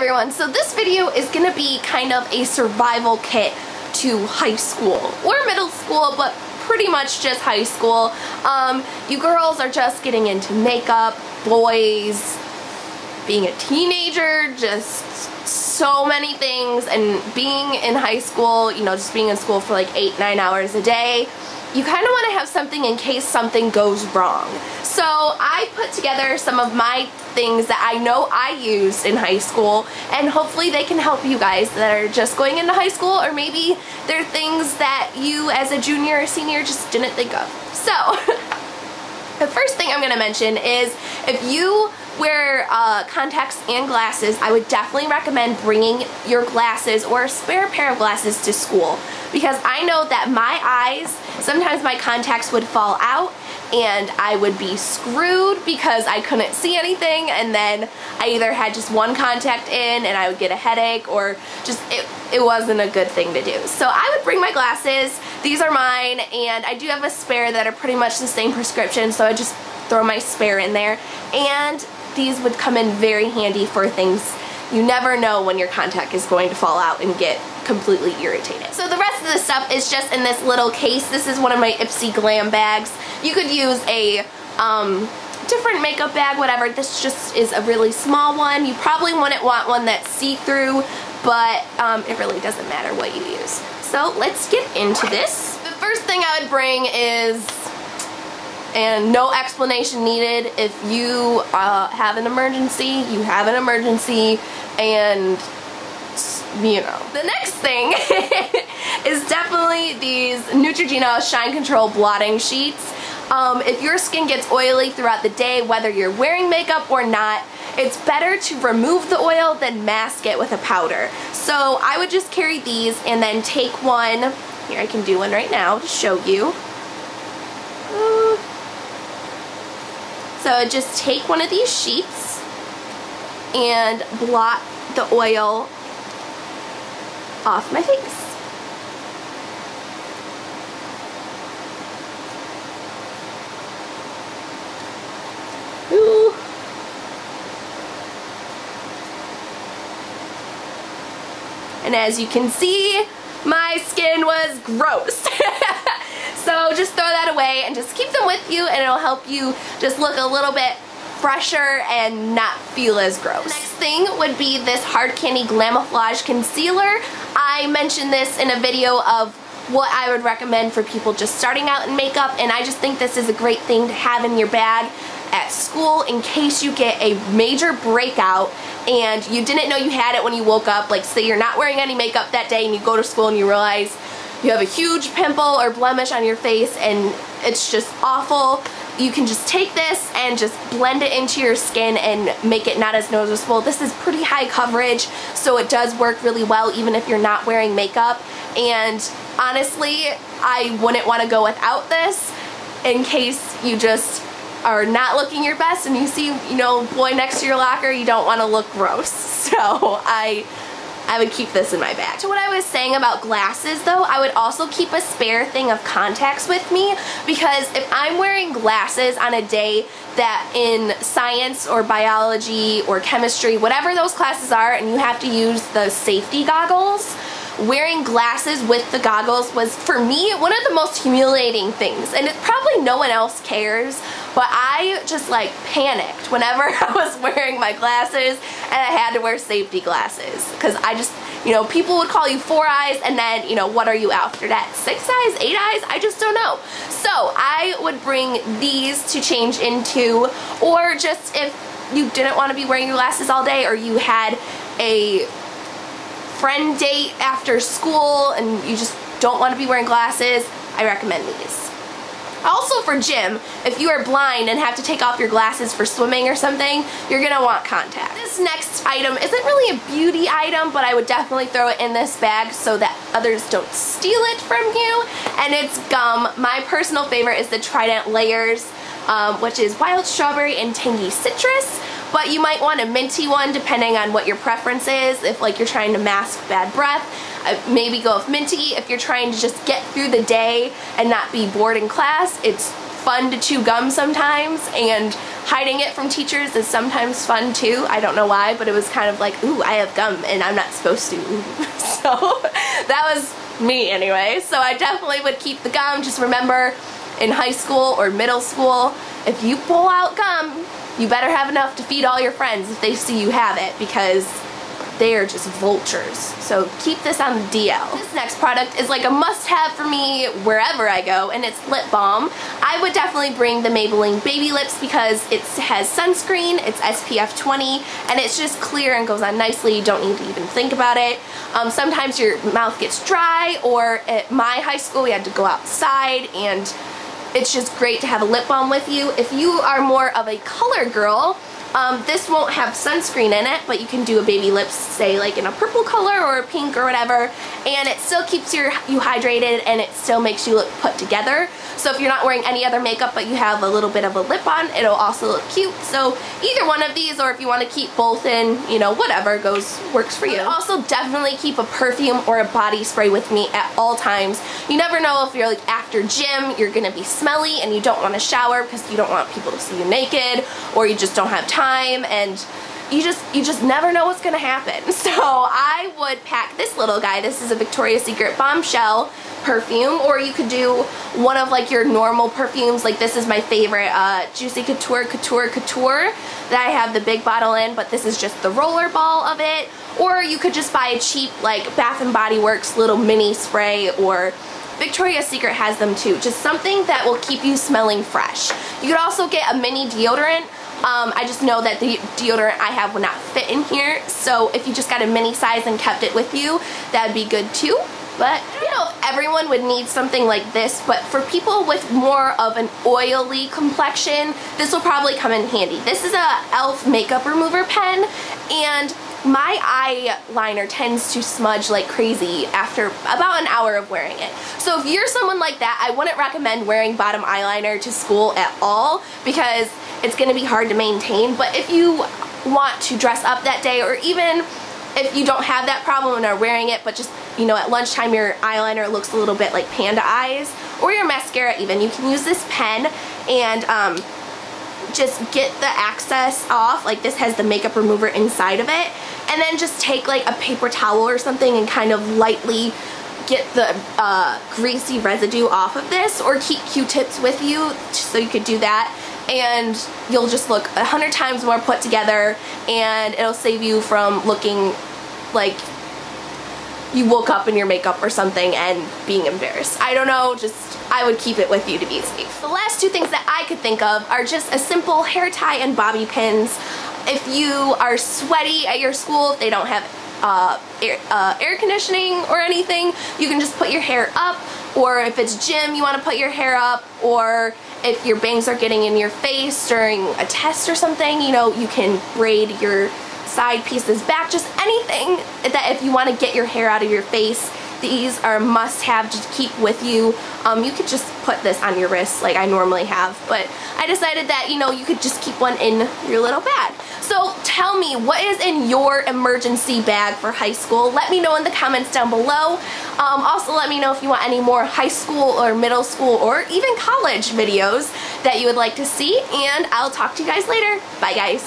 everyone, so this video is going to be kind of a survival kit to high school or middle school, but pretty much just high school. You girls are just getting into makeup, boys, being a teenager, just so many things, and being in high school, you know, just being in school for like 8-9 hours a day. You kind of want to have something in case something goes wrong. So I put together some of my things that I know I used in high school, and hopefully they can help you guys that are just going into high school, or maybe they're things that you as a junior or senior just didn't think of. So the first thing I'm going to mention is if you wear contacts and glasses, I would definitely recommend bringing your glasses or a spare pair of glasses to school, because I know that my eyes, sometimes my contacts would fall out and I would be screwed because I couldn't see anything, and then I either had just one contact in and I would get a headache, or just it wasn't a good thing to do. So I would bring my glasses. These are mine, and I do have a spare that are pretty much the same prescription, so I just throw my spare in there, and these would come in very handy for things. You never know when your contact is going to fall out and get completely irritated. So the rest of the stuff is just in this little case. This is one of my Ipsy Glam bags. You could use a different makeup bag, whatever. This just is a really small one. You probably wouldn't want one that's see-through, but it really doesn't matter what you use. So let's get into this. The first thing I would bring is, and no explanation needed, if you have an emergency, you have an emergency, and you know. The next thing is definitely these Neutrogena Shine Control blotting sheets. If your skin gets oily throughout the day, whether you're wearing makeup or not, it's better to remove the oil than mask it with a powder. So I would just carry these and then take one. Here, I can do one right now to show you. So just take one of these sheets and blot the oil off my face. Ooh. And as you can see, my skin was gross. So just throw that away and just keep them with you, and it'll help you just look a little bit fresher and not feel as gross. Next thing would be this Hard Candy Glamouflage Concealer. I mentioned this in a video of what I would recommend for people just starting out in makeup, and I just think this is a great thing to have in your bag at school in case you get a major breakout and you didn't know you had it when you woke up. Like, say you're not wearing any makeup that day and you go to school and you realize you have a huge pimple or blemish on your face and it's just awful. You can just take this and just blend it into your skin and make it not as noticeable. This is pretty high coverage, so it does work really well even if you're not wearing makeup. And honestly, I wouldn't want to go without this in case you just are not looking your best and you see, you know, boy next to your locker, you don't want to look gross. So I would keep this in my bag. To what I was saying about glasses though, I would also keep a spare thing of contacts with me, because if I'm wearing glasses on a day that in science or biology or chemistry, whatever those classes are, and you have to use the safety goggles, wearing glasses with the goggles was, for me, one of the most humiliating things. And it probably no one else cares, but I just like panicked whenever I was wearing my glasses and I had to wear safety glasses, because I just, you know, people would call you 4 eyes, and then, you know, what are you after that? 6 eyes, 8 eyes? I just don't know. So I would bring these to change into, or just if you didn't want to be wearing your glasses all day, or you had a friend date after school and you just don't want to be wearing glasses, I recommend these. Also for gym, if you are blind and have to take off your glasses for swimming or something, you're going to want contacts. This next item isn't really a beauty item, but I would definitely throw it in this bag so that others don't steal it from you, and it's gum. My personal favorite is the Trident Layers, which is wild strawberry and tangy citrus. But you might want a minty one depending on what your preference is. If like you're trying to mask bad breath, maybe go with minty. If you're trying to just get through the day and not be bored in class, it's fun to chew gum sometimes, and hiding it from teachers is sometimes fun too. I don't know why, but it was kind of like, ooh, I have gum and I'm not supposed to. So that was me anyway. So I definitely would keep the gum. Just remember, in high school or middle school, if you pull out gum, you better have enough to feed all your friends if they see you have it, because they are just vultures. So keep this on the DL. This next product is like a must-have for me wherever I go, and it's lip balm. I would definitely bring the Maybelline Baby Lips because it has sunscreen, it's SPF 20, and it's just clear and goes on nicely. You don't need to even think about it. Sometimes your mouth gets dry, or at my high school we had to go outside, and it's just great to have a lip balm with you. If you are more of a color girl, this won't have sunscreen in it, but you can do a baby lips, say like in a purple color or a pink or whatever, and it still keeps you hydrated, and it still makes you look put together. So if you're not wearing any other makeup but you have a little bit of a lip on, it'll also look cute. So either one of these, or if you want to keep both in, you know, whatever works for you. Also definitely keep a perfume or a body spray with me at all times. You never know if you're like after gym, you're gonna be smelly and you don't want to shower because you don't want people to see you naked, or you just don't have time, and you just never know what's gonna happen. So I would pack this little guy. This is a Victoria's Secret Bombshell perfume, or you could do one of like your normal perfumes. Like this is my favorite, Juicy Couture that I have the big bottle in, but this is just the roller ball of it. Or you could just buy a cheap like Bath and Body Works little mini spray, or Victoria's Secret has them too. Just something that will keep you smelling fresh. You could also get a mini deodorant. I just know that the deodorant I have would not fit in here, so if you just got a mini size and kept it with you, that would be good too. But I don't know if everyone would need something like this, but for people with more of an oily complexion, this will probably come in handy. This is a e.l.f. makeup remover pen, and my eyeliner tends to smudge like crazy after about an hour of wearing it. So if you're someone like that, I wouldn't recommend wearing bottom eyeliner to school at all, because it's going to be hard to maintain. But if you want to dress up that day, or even if you don't have that problem and are wearing it, but just, you know, at lunchtime your eyeliner looks a little bit like panda eyes, or your mascara even, you can use this pen and just get the excess off. Like this has the makeup remover inside of it, and then just take like a paper towel or something and kind of lightly get the greasy residue off of this, or keep Q-tips with you so you could do that, and you'll just look 100 times more put together, and it'll save you from looking like you woke up in your makeup or something and being embarrassed. I don't know, just I would keep it with you to be safe. The last two things that I could think of are just a simple hair tie and bobby pins. If you are sweaty at your school, if they don't have air conditioning or anything, you can just put your hair up, or if it's gym you want to put your hair up, or if your bangs are getting in your face during a test or something, you know, you can braid your side pieces back. Just anything that if you want to get your hair out of your face, these are must-have to keep with you. You could just put this on your wrist like I normally have, but I decided that, you know, you could just keep one in your little bag. So tell me, what is in your emergency bag for high school? Let me know in the comments down below. Also let me know if you want any more high school or middle school or even college videos that you would like to see, and I'll talk to you guys later. Bye guys.